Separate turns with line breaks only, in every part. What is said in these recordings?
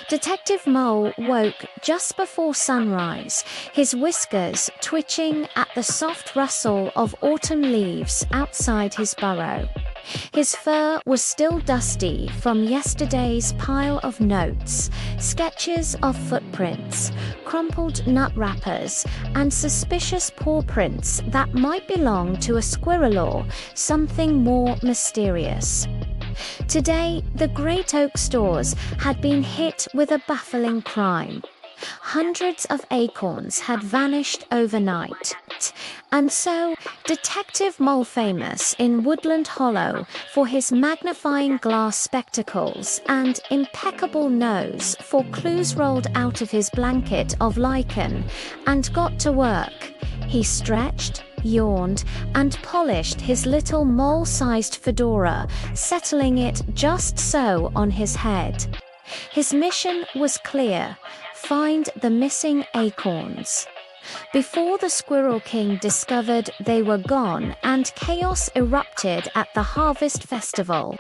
Detective Mole woke just before sunrise, his whiskers twitching at the soft rustle of autumn leaves outside his burrow. His fur was still dusty from yesterday's pile of notes, sketches of footprints, crumpled nut wrappers, and suspicious paw prints that might belong to a squirrel or something more mysterious. Today, the Great Oak stores had been hit with a baffling crime. Hundreds of acorns had vanished overnight. And so, Detective Mole, famous in Woodland Hollow for his magnifying glass spectacles and impeccable nose for clues rolled out of his blanket of lichen, and got to work. He stretched, yawned, and polished his little mole-sized fedora, settling it just so on his head. His mission was clear: find the missing acorns. Before the Squirrel King discovered they were gone and chaos erupted at the Harvest Festival,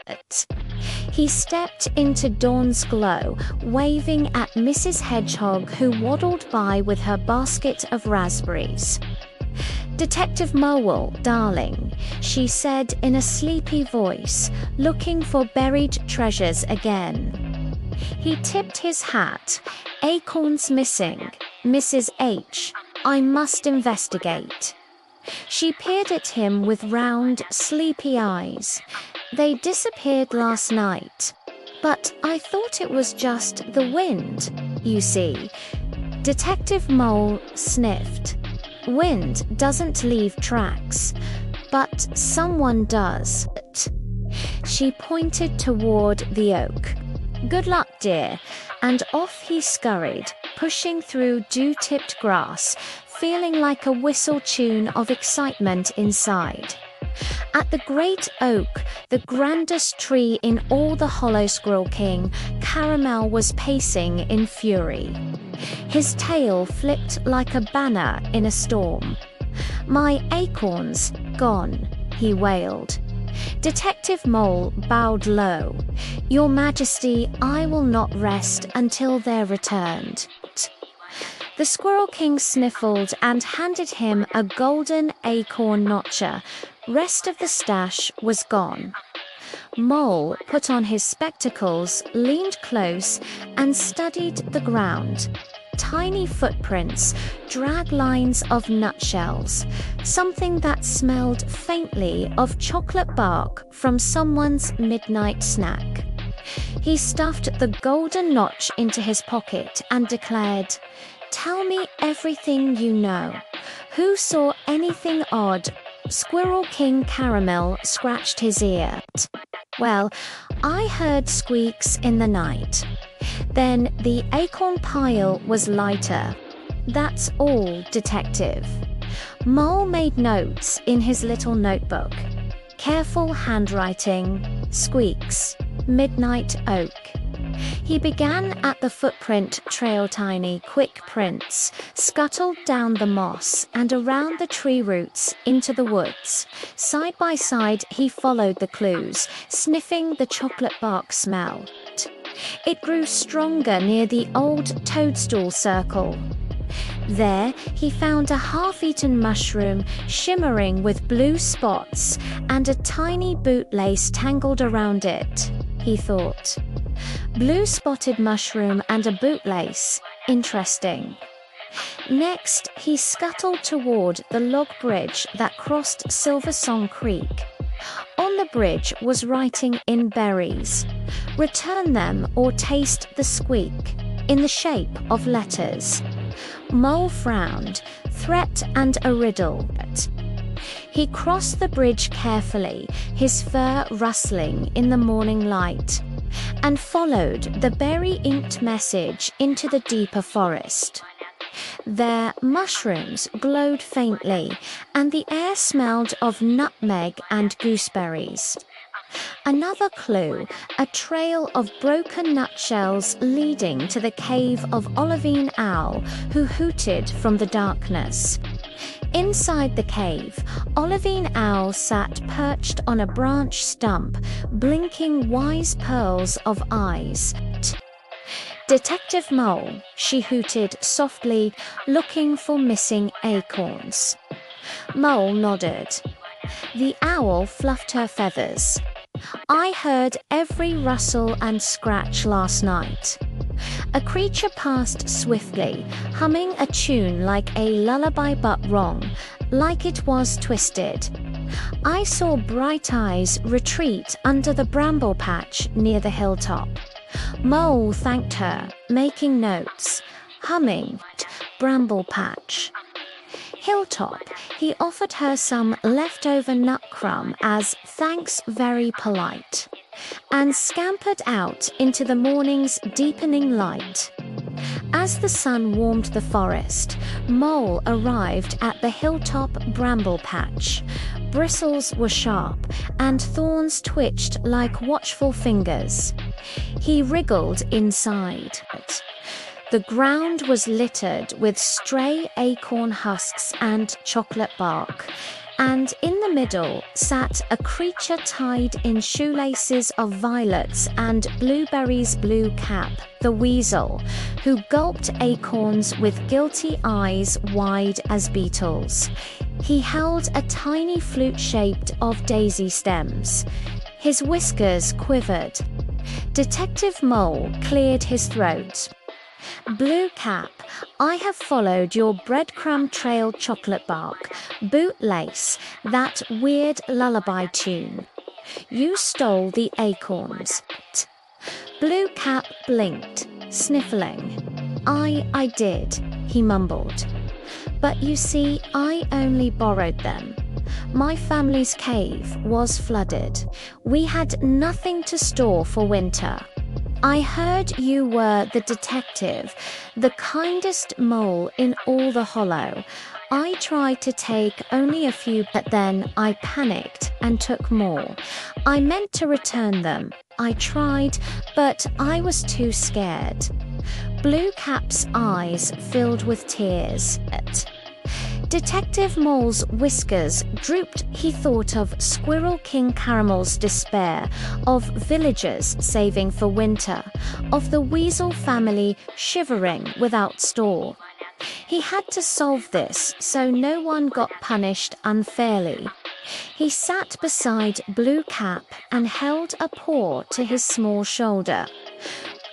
he stepped into dawn's glow, waving at Mrs. Hedgehog, who waddled by with her basket of raspberries. "Detective Mole, darling," she said in a sleepy voice, "looking for buried treasures again." He tipped his hat. "Acorns missing, Mrs. H. I must investigate." She peered at him with round, sleepy eyes. "They disappeared last night. But I thought it was just the wind, you see." Detective Mole sniffed. "Wind doesn't leave tracks, but someone does." She pointed toward the oak. "Good luck, dear," and off he scurried, pushing through dew-tipped grass, feeling like a whistle tune of excitement inside. At the great oak, the grandest tree in all the Hollow, Squirrel King, Caramel was pacing in fury. His tail flipped like a banner in a storm. "My acorns gone," he wailed. Detective Mole bowed low. "Your Majesty, I will not rest until they're returned." The Squirrel King sniffled and handed him a golden acorn notcher. Rest of the stash was gone. Mole put on his spectacles, leaned close, and studied the ground. Tiny footprints, drag lines of nutshells, something that smelled faintly of chocolate bark from someone's midnight snack. He stuffed the golden notch into his pocket and declared, "Tell me everything you know. Who saw anything odd?" Squirrel King Caramel scratched his ear. "Well, I heard squeaks in the night. Then the acorn pile was lighter. That's all, Detective." Mole made notes in his little notebook. Careful handwriting, squeaks, midnight oak. He began at the footprint trail. Tiny, quick prints scuttled down the moss and around the tree roots into the woods. Side by side, he followed the clues, sniffing the chocolate bark smell. It grew stronger near the old toadstool circle. There, he found a half-eaten mushroom shimmering with blue spots and a tiny bootlace tangled around it, he thought. Blue-spotted mushroom and a bootlace. Interesting. Next, he scuttled toward the log bridge that crossed Silver Song Creek. On the bridge was writing in berries. "Return them or taste the squeak," in the shape of letters. Mole frowned, threat and a riddle. He crossed the bridge carefully, his fur rustling in the morning light, and followed the berry-inked message into the deeper forest. There, mushrooms glowed faintly, and the air smelled of nutmeg and gooseberries. Another clue, a trail of broken nutshells leading to the cave of Olivine Owl, who hooted from the darkness. Inside the cave, Olivine Owl sat perched on a branch stump, blinking wise pearls of eyes. "Detective Mole," she hooted softly, looking for missing acorns. Mole nodded. The owl fluffed her feathers. "I heard every rustle and scratch last night." A creature passed swiftly, humming a tune like a lullaby but wrong, like it was twisted. I saw Bright Eyes retreat under the bramble patch near the hilltop. Mole thanked her, making notes, humming, "Bramble patch." Hilltop, he offered her some leftover nut crumb as thanks, very polite, and scampered out into the morning's deepening light. As the sun warmed the forest, Mole arrived at the hilltop bramble patch. Bristles were sharp, and thorns twitched like watchful fingers. He wriggled inside. The ground was littered with stray acorn husks and chocolate bark, and in the middle sat a creature tied in shoelaces of violets and Blueberry's blue cap, the weasel, who gulped acorns with guilty eyes wide as beetles. He held a tiny flute shaped of daisy stems. His whiskers quivered. Detective Mole cleared his throat. "Blue Cap, I have followed your breadcrumb trail chocolate bark, bootlace, that weird lullaby tune. You stole the acorns." Blue Cap blinked, sniffling. I did," he mumbled. "But you see, I only borrowed them. My family's cave was flooded. We had nothing to store for winter. I heard you were the detective, the kindest mole in all the hollow. I tried to take only a few, but then I panicked and took more. I meant to return them. I tried, but I was too scared." Blue Cap's eyes filled with tears. Detective Mole's whiskers drooped. He thought of Squirrel King Caramel's despair, of villagers saving for winter, of the weasel family shivering without store. He had to solve this so no one got punished unfairly. He sat beside Blue Cap and held a paw to his small shoulder.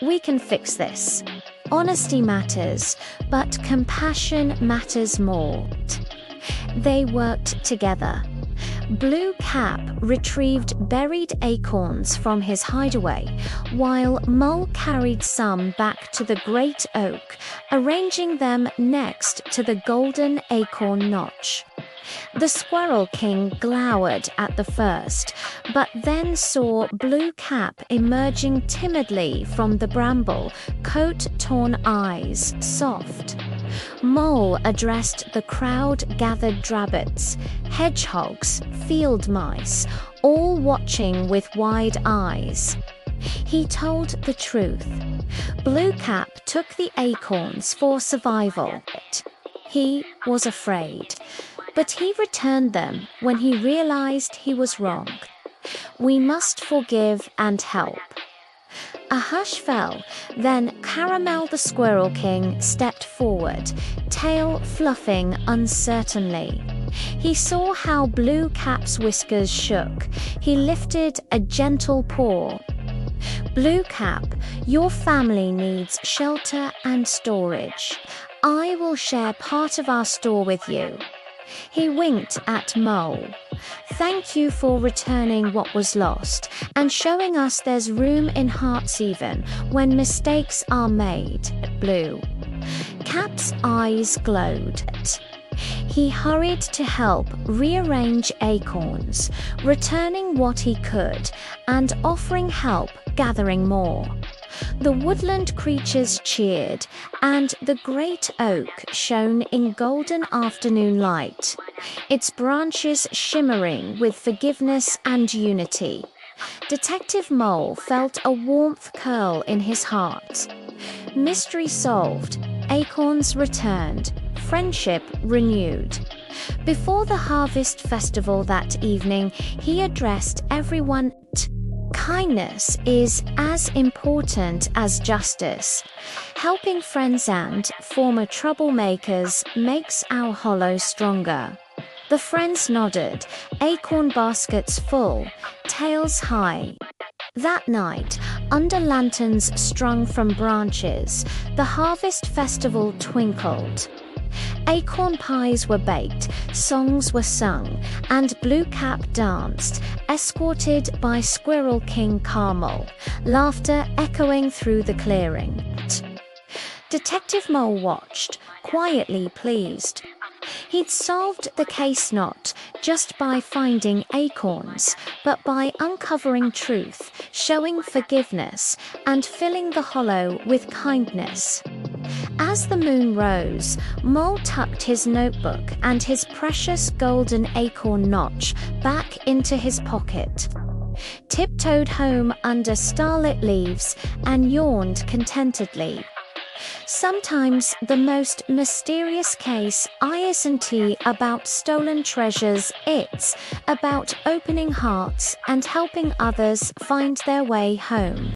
"We can fix this. Honesty matters, but compassion matters more." They worked together. Blue Cap retrieved buried acorns from his hideaway, while Mole carried some back to the great oak, arranging them next to the golden acorn notch. The Squirrel King glowered at the first, but then saw Blue Cap emerging timidly from the bramble, coat-torn eyes soft. Mole addressed the crowd-gathered drabbits, hedgehogs, field mice, all watching with wide eyes. He told the truth. Blue Cap took the acorns for survival. He was afraid, but he returned them when he realized he was wrong. We must forgive and help. A hush fell, then Caramel the Squirrel King stepped forward, tail fluffing uncertainly. He saw how Blue Cap's whiskers shook. He lifted a gentle paw. Blue Cap, your family needs shelter and storage. I will share part of our store with you. He winked at Mole. Thank you for returning what was lost and showing us there's room in hearts even when mistakes are made, Blue. Cap's eyes glowed. He hurried to help rearrange acorns, returning what he could and offering help gathering more. The woodland creatures cheered, and the great oak shone in golden afternoon light, its branches shimmering with forgiveness and unity. Detective Mole felt a warmth curl in his heart. Mystery solved, acorns returned, friendship renewed. Before the harvest festival that evening, he addressed everyone Kindness is as important as justice. Helping friends and former troublemakers makes our hollow stronger. The friends nodded, acorn baskets full, tails high. That night, under lanterns strung from branches, the harvest festival twinkled. Acorn pies were baked, songs were sung, and Blue Cap danced, escorted by Squirrel King Carmel, laughter echoing through the clearing. Detective Mole watched, quietly pleased. He'd solved the case not just by finding acorns, but by uncovering truth, showing forgiveness, and filling the hollow with kindness. As the moon rose, Mole tucked his notebook and his precious golden acorn notch back into his pocket, tiptoed home under starlit leaves, and yawned contentedly. Sometimes the most mysterious case isn't about stolen treasures, it's about opening hearts and helping others find their way home.